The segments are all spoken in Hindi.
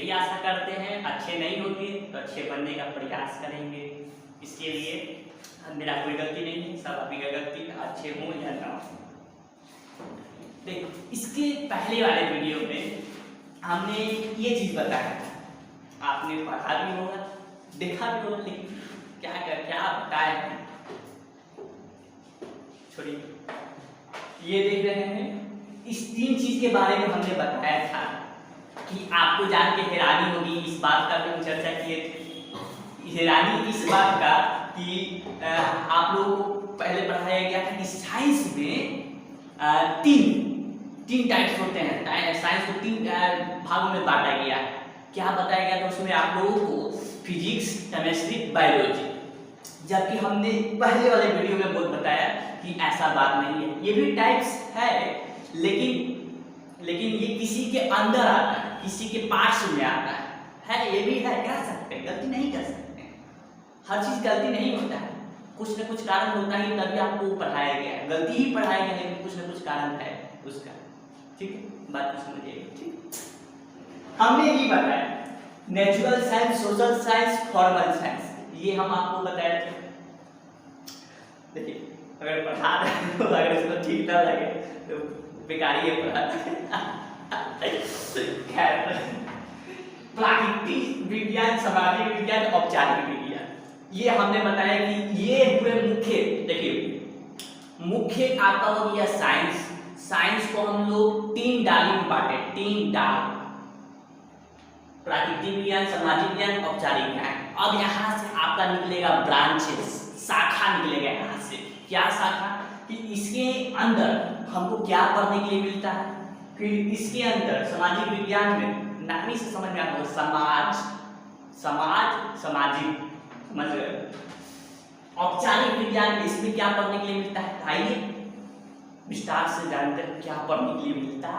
यही आशा करते हैं। अच्छे नहीं होते तो अच्छे बनने का प्रयास करेंगे। इसके लिए मेरा कोई गलती नहीं है, सब आपकी गलती है, अच्छे हों या ना हो। देख, इसके पहले वाले वीडियो में हमने ये चीज़ बताया था, आपने पढ़ा भी होगा, देखा भी होगा, लेकिन क्या बताया है, छोड़िए। ये देख रहे हैं, इस 3 चीज के बारे में हमने बताया था कि आपको जान के हैरानी होगी। इस बात का भी हम चर्चा किए थे, हैरानी इस बात का कि आप लोगों को पहले पढ़ाया गया था कि साइंस में तीन टाइप्स होते हैं। साइंस को 3 भागों में बांटा गया है। क्या बताया गया था उसमें आप लोगों को? Physics, chemistry, biology. जबकि हमने पहले वाले वीडियो में बहुत बताया कि ऐसा बात नहीं है, ये भी टाइप्स है, लेकिन ये किसी के अंदर आता है, किसी के पार्ट्स में आता है, ये भी है, कर सकते हैं, गलती नहीं कर सकते। हर चीज गलती नहीं होता है, कुछ न कुछ कारण होता है, तभी आपको पढ़ाया गया है। गलती ही पढ़ाया गया है, लेकिन कुछ न कुछ कारण है उसका। ठीक है, बात को समझिए। ठीक, हमने ये बताया natural science, social science, formal science, ये हम आपको बताए थे। देखिए, अगर पढ़ा रहे हो, अगर इसको ठीक ना लगे तो बेकार ही पढ़ाते। खैर, प्राकृतिक विज्ञान, सामाजिक विज्ञान, औपचारिक विज्ञान, ये हमने बताया कि ये पूरे मुख्य, देखिए मुख्य आपका हो गया साइंस। साइंस को हम लोग 3 डाली में बांटे, 3 डाल, प्राकृतिक विज्ञान, सामाजिक विज्ञान, औपचारिक विज्ञान। अब यहाँ से आपका निकलेगा ब्रांचेस, शाखा निकलेगा यहाँ से। क्या शाखा? कि इसके अंदर हमको क्या पढ़ने के लिए मिलता है, फिर इसके अंदर सामाजिक विज्ञान में नामी से समझ में आता है समाज, सामाजिक, समझ गए। औपचारिक विज्ञान में इसमें क्या पढ़ने के लिए मिलता है, आइए विस्तार से जानते हैं क्या पढ़ने के लिए मिलता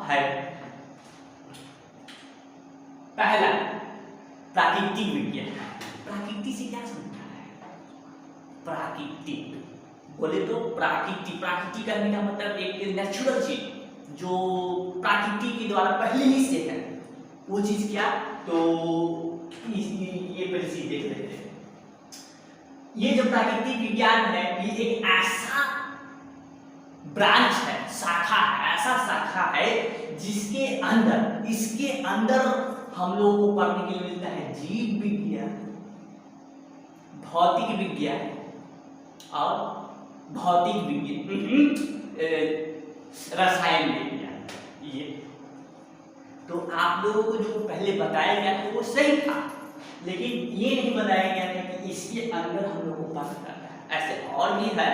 है। पहला, प्राकृतिक विज्ञान। प्राकृति से क्या समझता है? प्राकृतिक बोले तो प्राकृति करने का मतलब एक नेचुरल चीज जो प्रकृति के द्वारा पहले ही से है, वो चीज क्या? तो ये पहले चीज देख लेते हैं। ये जो प्राकृतिक विज्ञान है, ये एक ऐसा ब्रांच है, शाखा है, ऐसा शाखा है जिसके अंदर, इसके अंदर हम लोगों को पढ़ने के लिए मिलता है जीव विज्ञान, भौतिक विज्ञान और भौतिक विज्ञान, रसायन विज्ञान। ये तो आप लोगों को जो पहले बताया गया था वो सही था, लेकिन ये नहीं बताया गया था कि इसके अंदर हम लोग को पास करना है। ऐसे और भी है,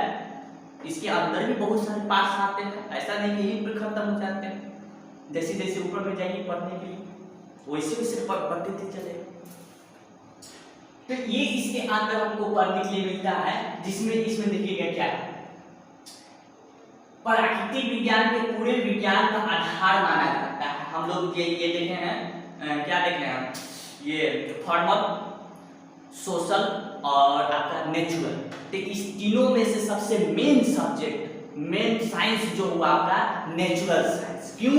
इसके अंदर भी बहुत सारे पास आते हैं, ऐसा नहीं कि यहीं पर खत्म हो जाते हैं। जैसे जैसे ऊपर में जाएंगे पढ़ने के लिए, वैसे वैसे पढ़ते थे चले। तो ये इसके अंदर हमको पढ़ने के लिए मिलता है, जिसमें इसमें देखिएगा क्या है, प्राकृतिक विज्ञान के पूरे विज्ञान का आधार माना जाता है। हम लोग ये देखे हैं, क्या देखे हैं हम, ये फॉर्मल, सोशल और आपका नेचुरल। तो इस तीनों में से सबसे मेन सब्जेक्ट, मेन साइंस जो हुआ आपका नेचुरल साइंस। क्यों?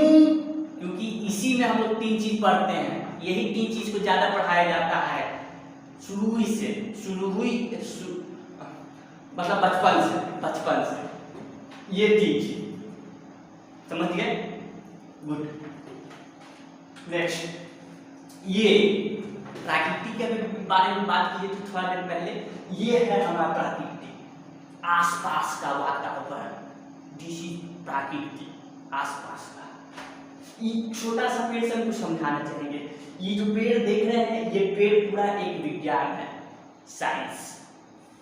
क्योंकि इसी में हम लोग 3 चीज पढ़ते हैं, यही 3 चीज को ज्यादा पढ़ाया जाता है शुरू हुई मतलब बचपन से ये 3 चीज समझ गए? गुड। नेक्स्ट, ये प्राकृतिक के बारे में बात की थी थोड़ा देर पहले। ये है हमारा प्राकृतिक, आसपास का वातावरण, दिस इज प्राकृतिक, आसपास का। ये छोटा सा पेड़ से हमको समझाना चाहेंगे। ये जो पेड़ देख रहे हैं, ये पेड़ पूरा एक विज्ञान है, साइंस।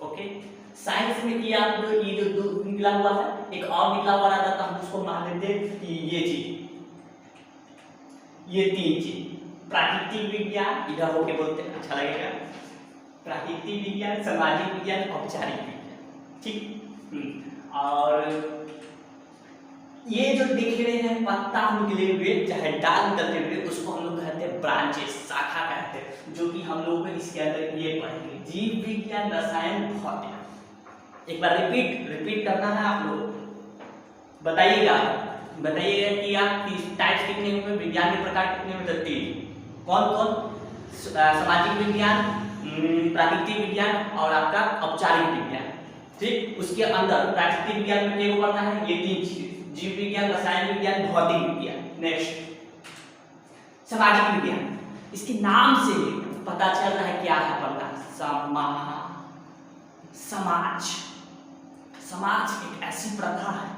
ओके, साइंस में ये आप ये जो निकला हुआ है, एक और निकला हुआ रहता तो हम उसको मान लेते कि ये चीज, ये 3 चीज, प्राकृतिक विज्ञान, इधर होके बोलते हैं अच्छा लगेगा, प्राकृतिक विज्ञान, सामाजिक विज्ञान, औपचारिक विज्ञान। ठीक, और ये जो दिख रहे हैं पत्ता निकले हुए, चाहे डाल निकलते हुए, उसको हम लोग कहते हैं ब्रांचेस, शाखा कहते हैं, जो कि हम लोग इसके अंदर ये पढ़ेंगे, जीव विज्ञान, रसायन, भौतिक। एक बार रिपीट करना है आप लोग, बताइएगा बताइएगा कि आप टाइप्स कितने हुए, विज्ञान के प्रकार कितने हुए? 3। कौन कौन? सामाजिक विज्ञान, प्राकृतिक विज्ञान और आपका औपचारिक विज्ञान। ठीक, उसके अंदर प्राकृतिक विज्ञान में क्या पढ़ना है? ये 3 चीज, जीव विज्ञान, रसायन विज्ञान, भौतिक विज्ञान। नेक्स्ट सामाजिक विज्ञान, इसके नाम से पता चल रहा है क्या है पढ़ना, समाज। समाज एक ऐसी प्रथा है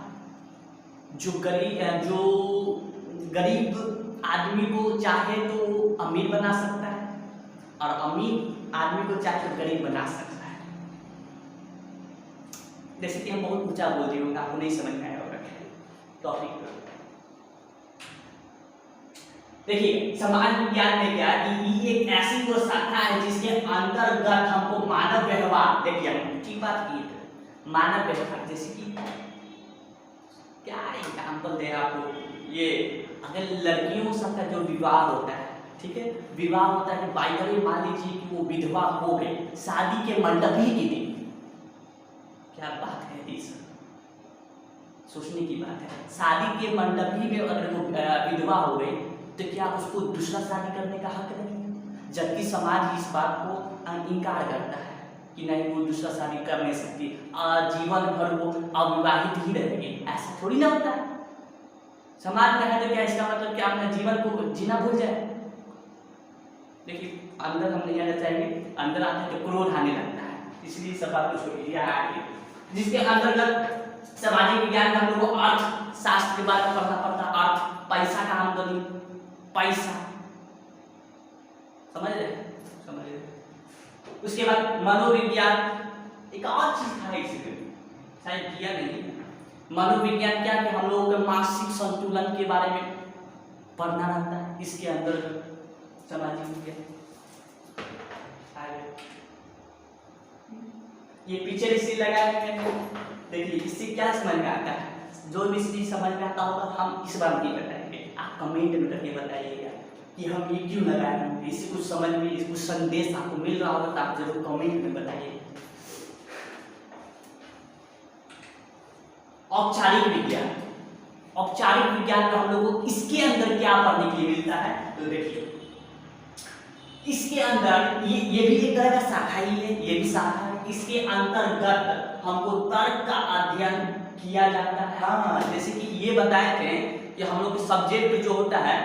जो गरीब आदमी को चाहे तो अमीर बना सकता है और अमीर आदमी को चाहे तो गरीब बना सकता है। जैसे कि हम बहुत ऊंचा बोल रहे होंगे, आपको नहीं समझ में आया होगा टॉपिक। देखिए समाज विज्ञान में क्या कि ये एक ऐसी वो शाखा है जिसके अंतर्गत हमको मानव व्यवहार, देखिए हम ठीक बात की है, मानव व्यवहार जैसे कि क्या एग्जाम्पल दे आपको, ये अगर लड़कियों सबका जो विवाह होता है, ठीक है, विवाह होता है, बाइबल में मान लीजिए कि वो विधवा हो गई शादी के मंडप ही के दिन, क्या बात है सर, सोचने की बात है। शादी के मंडप ही में अगर वो विधवा हो गई तो क्या उसको दूसरा शादी करने का हक नहीं है? जबकि समाज इस बात को इनकार करता है कि नहीं वो दूसरा शादी कर नहीं सकती, जीवन भर वो अविवाहित ही रहेगी। ऐसा थोड़ी ना होता है। समाज में है तो क्या इसका मतलब क्या अपने जीवन को जीना भूल जाए? देखिए अंदर हम नहीं आना चाहिए, अंदर आते तो क्रोध आने लगता है, इसलिए सब बात को छोड़िए आगे। जिसके अंतर्गत सामाजिक विज्ञान में हम लोग को अर्थ शास्त्र के बारे में पढ़ना पड़ता, अर्थ पैसा का आमदनी, पैसा, समझ रहे। उसके बाद मनोविज्ञान, एक और चीज था इसमें शायद किया नहीं, मनोविज्ञान क्या कि हम लोगों के मानसिक संतुलन के बारे में पढ़ना रहता है। इसके अंदर सामाजिक विज्ञान, ये पीछे इसी लगाया मैंने, देखिए इससे क्या समझ में आता है, जो भी चीज समझ में आता होगा हम इस बार नहीं बताएंगे, आप कमेंट में करके बताइएगा कि हम ये क्यों लगाए हैं, इससे कुछ समझ में कुछ संदेश आपको मिल रहा होगा तो आप जरूर कमेंट में बताइए। औपचारिक विज्ञान, औपचारिक विज्ञान में हम लोगों को इसके अंदर क्या पढ़ने के लिए मिलता है, तो देखिए इसके अंदर ये भी एक तरह का शाखा ही है, ये भी शाखा है। इसके अंतर्गत हमको तर्क का अध्ययन किया जाता है। हाँ, जैसे कि ये बताए थे कि हम लोग के सब्जेक्ट जो होता है,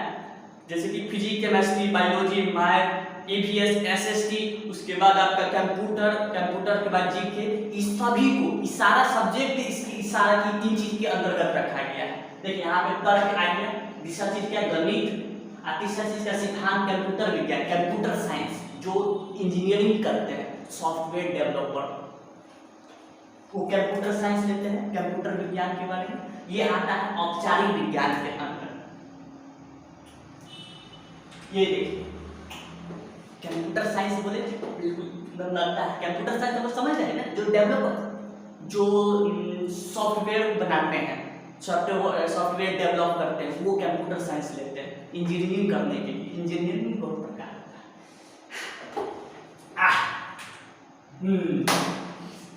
जैसे कि physics, chemistry, biology, math, EVS, SST, उसके बाद आपका कंप्यूटर के बाद जीके, इस सभी को, इस सारा सब्जेक्ट इस सारा की 3 चीज के अंतर्गत रखा गया है। देखिए यहाँ पे तर्क आएगा, दूसरा चीज क्या गणित, और तीसरा चीज का सिद्धांत कंप्यूटर विज्ञान, कंप्यूटर साइंस, जो इंजीनियरिंग करते हैं, सॉफ्टवेयर डेवलपर, वो कंप्यूटर साइंस लेते हैं, कंप्यूटर विज्ञान के बारे में। ये आता है औपचारिक विज्ञान के अंदर। ये देखिए कंप्यूटर साइंस बोले बिल्कुल लगता है, कंप्यूटर साइंस तो समझ रहे हैं ना, जो डेवलपर, जो सॉफ्टवेयर बनाते हैं, सॉफ्टवेयर डेवलप करते हैं, वो कंप्यूटर साइंस लेते हैं इंजीनियरिंग करने के लिए। इंजीनियरिंग बहुत प्रकार होता है।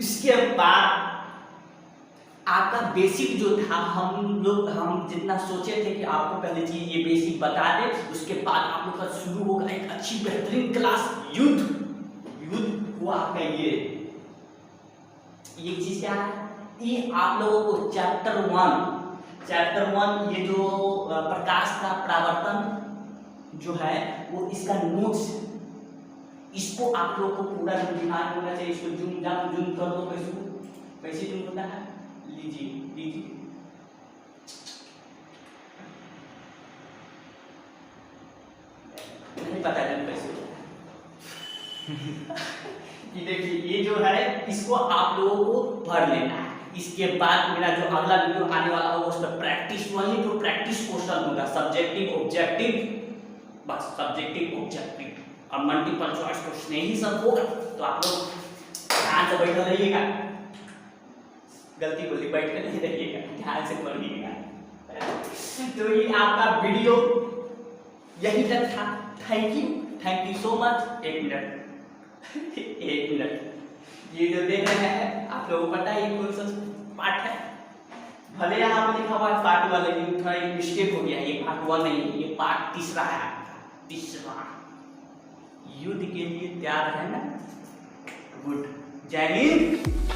इसके बाद आपका बेसिक जो था, हम जितना सोचे थे कि आपको पहले चीज ये बेसिक बता दे, उसके बाद आप लोग का शुरू होगा एक अच्छी बेहतरीन क्लास, युद्ध हुआ आपका। ये चीज क्या है, ये आप लोगों को चैप्टर 1 ये जो प्रकाश का परावर्तन जो है वो इसका नोट्स, इसको आप लोगों को पूरा दिमाग होना चाहिए। इसको जूम कर दो, कैसे जूम होता है, लीजिए नहीं पता जब कैसे कि देखिए ये जो है इसको आप लोगों को पढ़ लेना है। इसके बाद मेरा जो अगला वीडियो आने वाला होगा उस पर प्रैक्टिस, वही तो प्रैक्टिस क्वेश्चन होगा, सब्जेक्टिव ऑब्जेक्टिव, बस सब्जेक्टिव ऑब्जेक्टिव और मल्टीपल चॉइस क्वेश्चन, यही सब होगा। तो आप लोग ध्यान से बैठे रहिएगा, गलती बोली, बैठ कर नहीं रहिएगा, ध्यान से पढ़िएगा। तो ये आपका वीडियो यही तक था। Thank you so much. एक मिनट ये जो देख रहे हैं आप लोगों को पता है ये कौन सा पाठ है? भले यहाँ पे लिखा हुआ है पार्ट 1, लेकिन थोड़ा मिस्टेक हो गया, ये पार्ट 1 नहीं है, ये पार्ट तीसरा है आपका, तीसरा। युद्ध के लिए तैयार है ना? गुड, जय हिंद।